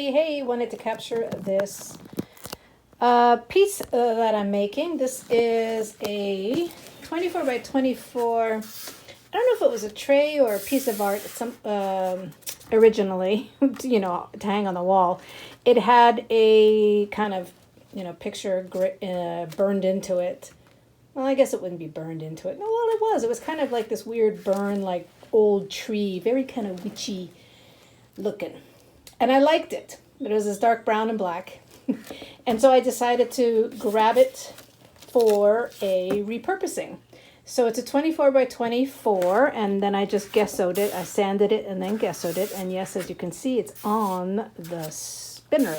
everybody. Hey, wanted to capture this piece that I'm making. This is a 24 by 24. I don't know if it was a tray or a piece of art. Originally, you know, to hang on the wall. It had a kind of, you know, picture burned into it. Well, I guess it wouldn't be burned into it. No, well, it was. It was kind of like this weird burn, like old tree, very kind of witchy looking. And I liked it. It was this dark brown and black. And so I decided to grab it for a repurposing. So it's a 24 by 24, and then I just gessoed it. I sanded it and then gessoed it. And yes, as you can see, it's on the spinner.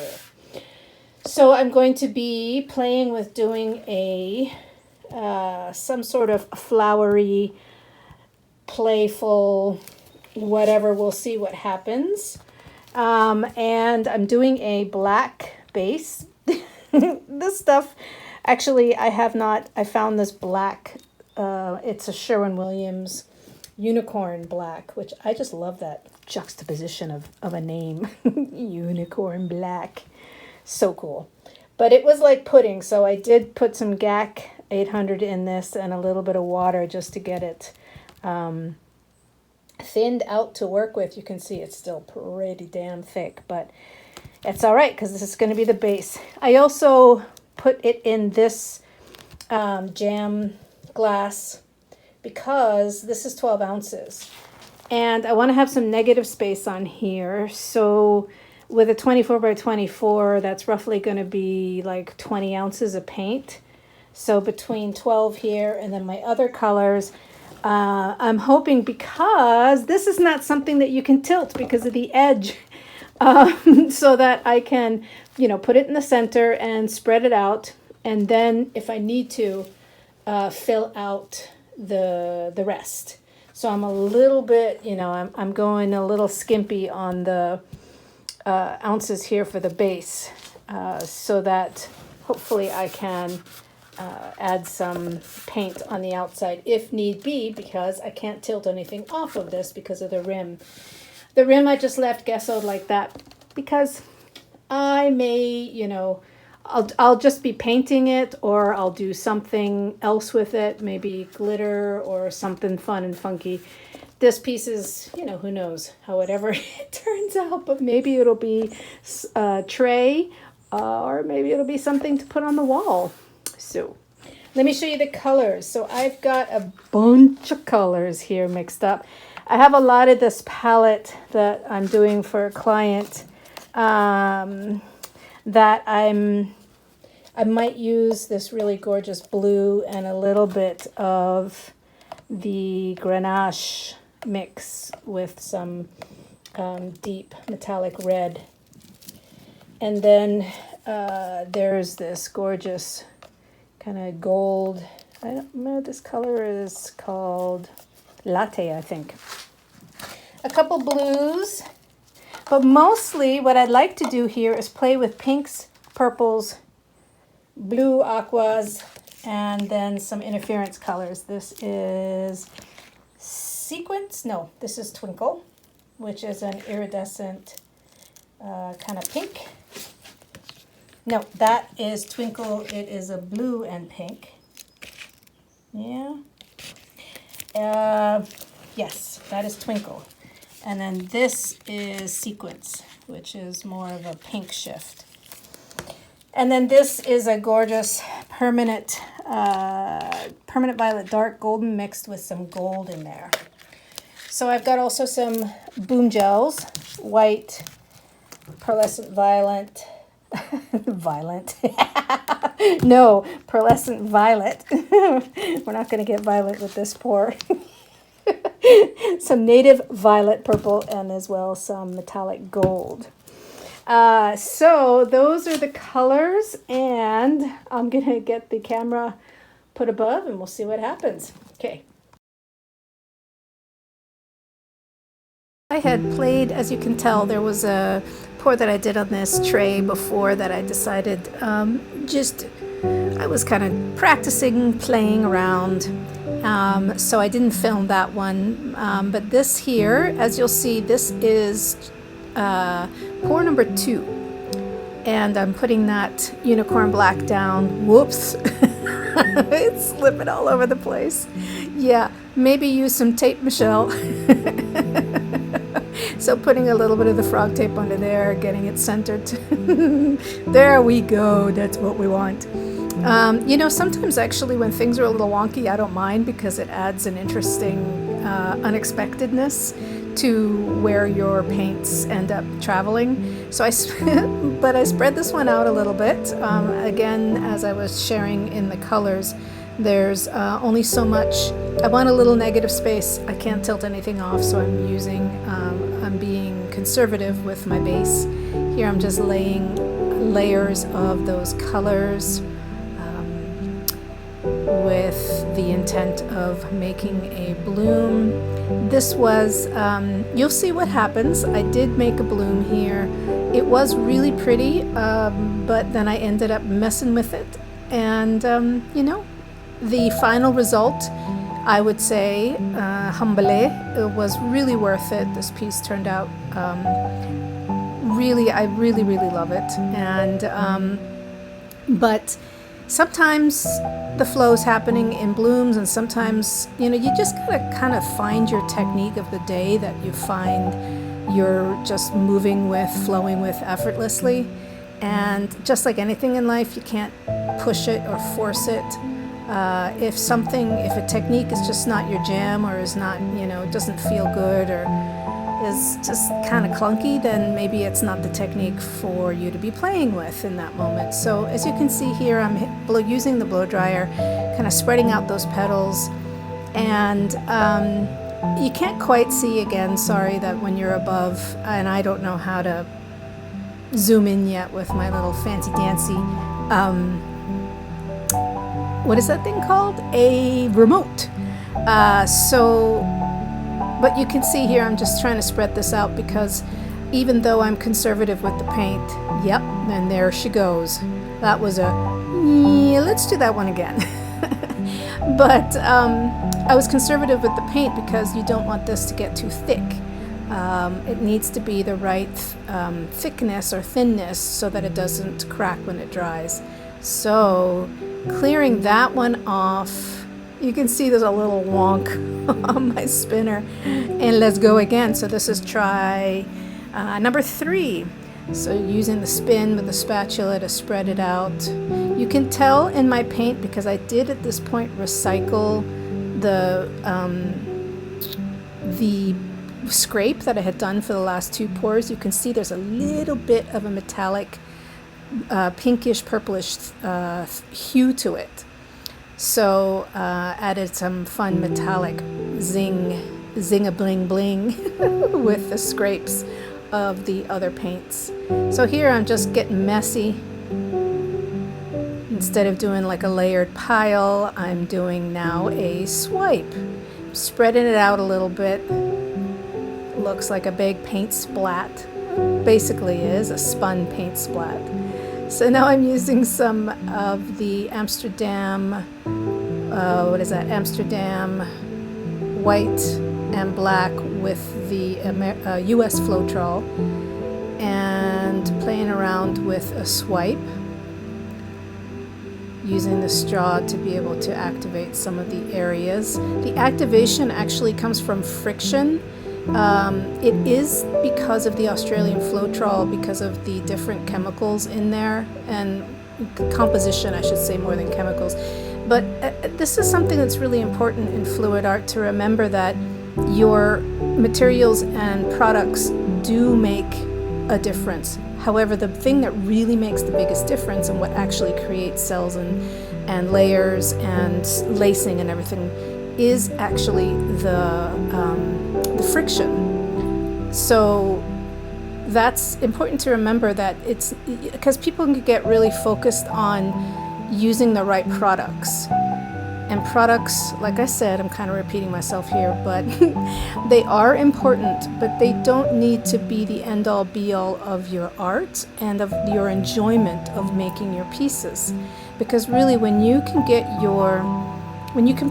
So I'm going to be playing with doing a some sort of flowery, playful, whatever. We'll see what happens. And I'm doing a black base. This stuff, actually, I found this black. It's a Sherwin-Williams unicorn black, which I just love that juxtaposition of a name. Unicorn black. So cool. But it was like pudding, so I did put some GAC 800 in this and a little bit of water just to get it thinned out to work with. You can see it's still pretty damn thick, but it's all right because this is going to be the base. I also put it in this jam glass because this is 12 ounces and I want to have some negative space on here. So with a 24 by 24, that's roughly going to be like 20 ounces of paint. So between 12 here and then my other colors, I'm hoping, because this is not something that you can tilt because of the edge, so that I can, you know, put it in the center and spread it out. And then if I need to, fill out the rest. So I'm a little bit, you know, I'm going a little skimpy on the ounces here for the base, so that hopefully I can add some paint on the outside if need be, because I can't tilt anything off of this because of the rim. The rim I just left gessoed like that because I may, you know, I'll just be painting it, or I'll do something else with it, maybe glitter or something fun and funky. This piece is, you know, who knows, however it turns out, but maybe it'll be a tray, or maybe it'll be something to put on the wall. So let me show you the colors. So I've got a bunch of colors here mixed up. I have a lot of this palette that I'm doing for a client, that I might use this really gorgeous blue and a little bit of the Grenache mix with some deep metallic red. And then there's this gorgeous kind of gold. I don't know, this color is called Latte, I think. A couple blues. But mostly what I'd like to do here is play with pinks, purples, blue aquas, and then some interference colors. This is Sequence. No, this is Twinkle, which is an iridescent kind of pink. No, that is Twinkle. It is a blue and pink. Yeah. Yes, that is Twinkle. And then this is Sequence, which is more of a pink shift. And then this is a gorgeous permanent violet dark golden mixed with some gold in there. So I've got also some boom gels, white, pearlescent violet, no, pearlescent violet. We're not going to get violet with this pour. Some native violet purple, and as well some metallic gold. So those are the colors, and I'm going to get the camera put above and we'll see what happens. Okay. I had played, as you can tell, there was a pour that I did on this tray before that I decided I was kind of practicing, playing around. So I didn't film that one. But this here, as you'll see, this is pour number 2. And I'm putting that unicorn black down. Whoops. It's slipping all over the place. Yeah, maybe use some tape, Michelle. So putting a little bit of the frog tape under there, getting it centered. There we go. That's what we want. Sometimes actually when things are a little wonky, I don't mind, because it adds an interesting unexpectedness to where your paints end up traveling. So I spread this one out a little bit. Again, as I was sharing in the colors, there's only so much. I want a little negative space. I can't tilt anything off, so I'm being conservative with my base. Here I'm just laying layers of those colors with the intent of making a bloom. This was, you'll see what happens. I did make a bloom here. It was really pretty, but then I ended up messing with it. And, the final result, I would say, humble, it was really worth it. This piece turned out, I really, really love it. And, but sometimes the flow's happening in blooms, and sometimes, you just gotta kind of find your technique of the day that you find you're just moving with, flowing with effortlessly. And just like anything in life, you can't push it or force it. If a technique is just not your jam, or is not, doesn't feel good, or is just kind of clunky, then maybe it's not the technique for you to be playing with in that moment. So as you can see here, I'm using the blow dryer, kind of spreading out those petals. And you can't quite see, again, sorry, that when you're above, and I don't know how to zoom in yet with my little fancy dancy, what is that thing called? A remote. But you can see here, I'm just trying to spread this out, because even though I'm conservative with the paint, yep, and there she goes. That was let's do that one again. But I was conservative with the paint because you don't want this to get too thick. It needs to be the right thickness or thinness so that it doesn't crack when it dries. So clearing that one off, you can see there's a little wonk on my spinner. And let's go again. So this is try number 3. So using the spin with the spatula to spread it out. You can tell in my paint, because I did at this point recycle the scrape that I had done for the last 2 pours. You can see there's a little bit of a metallic pinkish purplish hue to it. So added some fun metallic zing-a-bling-bling with the scrapes of the other paints. So here I'm just getting messy. Instead of doing like a layered pile, I'm doing now a swipe. Spreading it out a little bit. Looks like a big paint splat. Basically is a spun paint splat. So now I'm using some of the Amsterdam, Amsterdam white and black with the US Floetrol, and playing around with a swipe, using the straw to be able to activate some of the areas. The activation actually comes from friction. It is because of the Australian Floetrol, because of the different chemicals in there, and composition, I should say, more than chemicals. But this is something that's really important in fluid art, to remember that your materials and products do make a difference. However, the thing that really makes the biggest difference, and what actually creates cells and layers and lacing and everything, is actually the friction. So that's important to remember, that it's because people can get really focused on using the right products. And products, like I said, I'm kind of repeating myself here, but they are important, but they don't need to be the end-all be-all of your art and of your enjoyment of making your pieces. Because really, when you can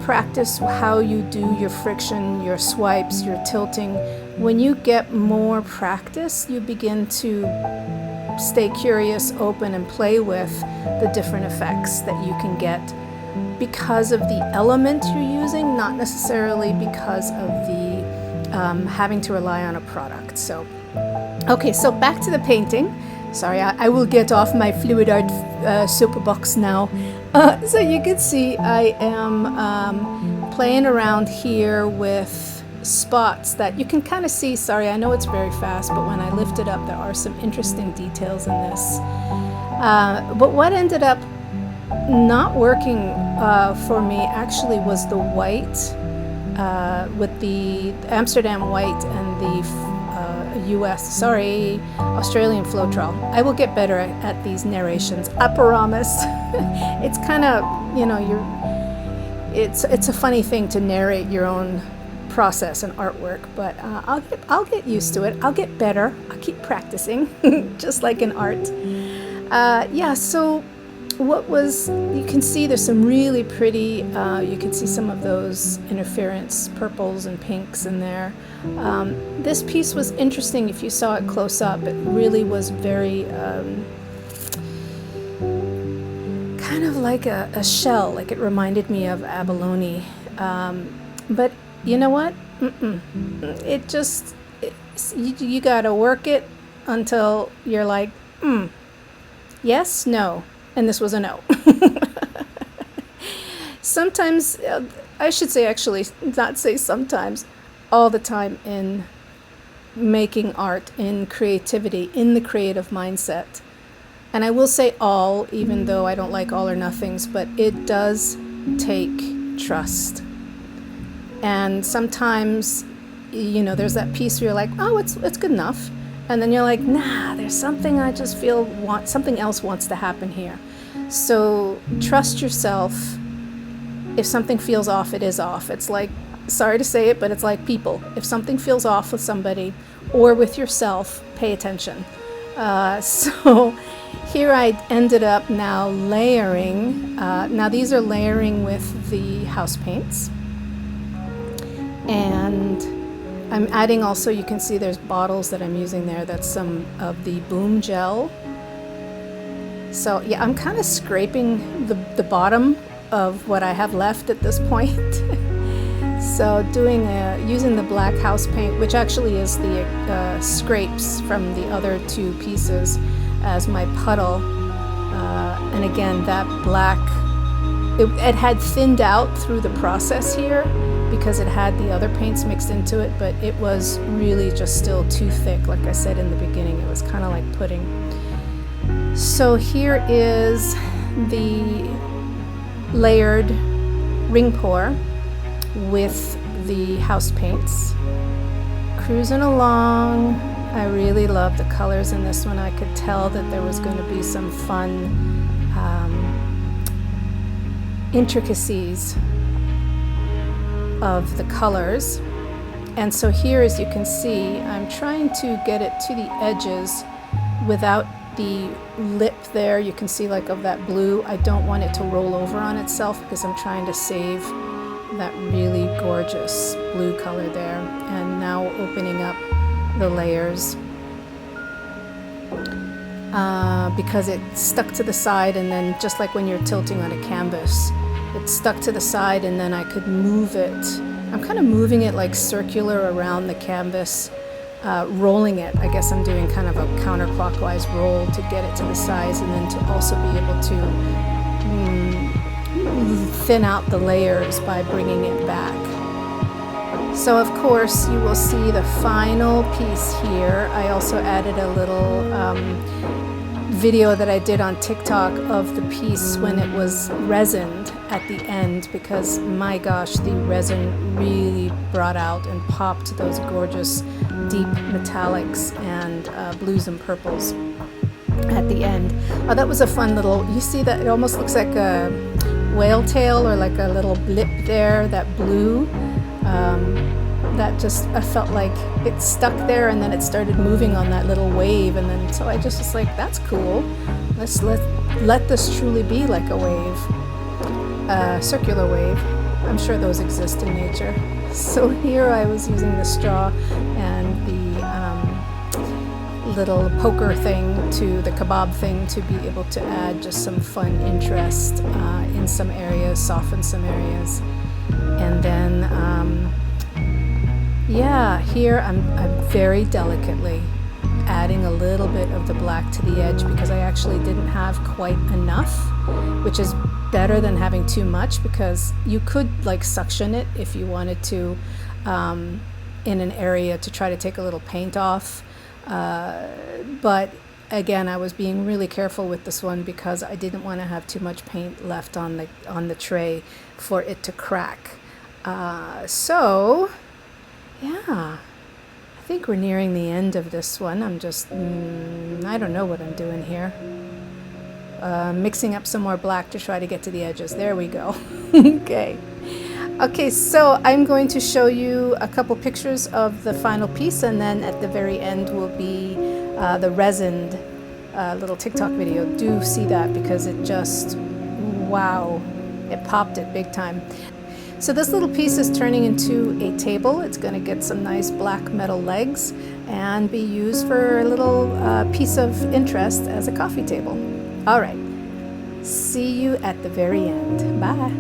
practice how you do your friction, your swipes, your tilting, when you get more practice, you begin to stay curious, open, and play with the different effects that you can get because of the element you're using, not necessarily because of the having to rely on a product. So, okay, so back to the painting. Sorry, I will get off my fluid art soapbox now. So you can see I am playing around here with spots that you can kind of see. Sorry, I know it's very fast, but when I lift it up, there are some interesting details in this. But what ended up not working for me actually was the white with the Amsterdam white and the Australian Floetrol. I will get better at these narrations. I promise. It's kind of, you know, it's a funny thing to narrate your own process and artwork, but I'll get used to it. I'll get better. I'll keep practicing, just like in art. Yeah. So you can see there's some really pretty, you can see some of those interference purples and pinks in there. This piece was interesting if you saw it close up. It really was very kind of like a shell, like it reminded me of abalone. But you know what? It just, you gotta work it until you're like, yes, no. And this was a no. Sometimes, I should say actually, not say sometimes, all the time in making art, in creativity, in the creative mindset. And I will say all, even though I don't like all or nothings, but it does take trust. And sometimes, you know, there's that piece where you're like, oh, it's good enough. And then you're like, nah, there's something I just feel something else wants to happen here. So trust yourself. If something feels off, it is off. It's like, sorry to say it, but it's like people. If something feels off with somebody or with yourself, pay attention. So here I ended up now layering. Now these are layering with the house paints. And I'm adding also, you can see there's bottles that I'm using there. That's some of the Boom Gel. So yeah, I'm kind of scraping the bottom of what I have left at this point. So using the black house paint, which actually is the scrapes from the other two pieces as my puddle. And again, that black, it had thinned out through the process here, because it had the other paints mixed into it, but it was really just still too thick. Like I said in the beginning, it was kind of like pudding. So here is the layered ring pour with the house paints. Cruising along. I really love the colors in this one. I could tell that there was going to be some fun intricacies of the colors. And so here, as you can see, I'm trying to get it to the edges without the lip there. You can see like of that blue. I don't want it to roll over on itself because I'm trying to save that really gorgeous blue color there. And now opening up the layers because it stuck to the side, and then just like when you're tilting on a canvas, it stuck to the side, and then I could move it. I'm kind of moving it like circular around the canvas, rolling it. I guess I'm doing kind of a counterclockwise roll to get it to the size, and then to also be able to thin out the layers by bringing it back. So of course you will see the final piece here. I also added a little video that I did on TikTok of the piece when it was resined at the end, because my gosh, the resin really brought out and popped those gorgeous deep metallics and blues and purples at the end. Oh, that was a fun little, you see that it almost looks like a whale tail or like a little blip there, that blue. That just, I felt like it stuck there and then it started moving on that little wave, and then so I just was like, that's cool. Let's let this truly be like a wave, circular wave. I'm sure those exist in nature. So here I was using the straw and the little poker thing to the kebab thing to be able to add just some fun interest in some areas, soften some areas. And then, yeah, here I'm very delicately adding a little bit of the black to the edge because I actually didn't have quite enough, which is better than having too much, because you could like suction it if you wanted to in an area to try to take a little paint off. But again, I was being really careful with this one because I didn't want to have too much paint left on the tray for it to crack. So yeah, I think we're nearing the end of this one. I'm just, I don't know what I'm doing here. Mixing up some more black to try to get to the edges. There we go. Okay, so I'm going to show you a couple pictures of the final piece, and then at the very end will be the resined little TikTok video. Do see that because it just, wow, it popped it big time. So this little piece is turning into a table. It's going to get some nice black metal legs and be used for a little piece of interest as a coffee table. All right, see you at the very end. Bye.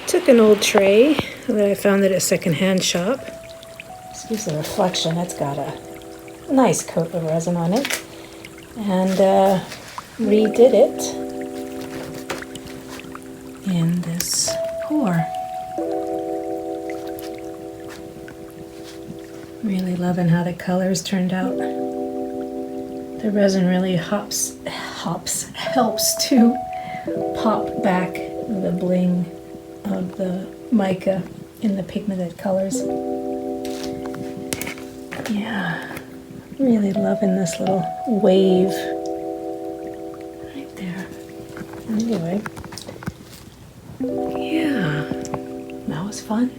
Took an old tray that I found at a secondhand shop. Excuse the reflection, it's got a nice coat of resin on it. And redid it in this pour. Really loving how the colors turned out. The resin really helps to pop back the bling of the mica in the pigmented colors. Yeah, really loving this little wave right there. Anyway, yeah, that was fun.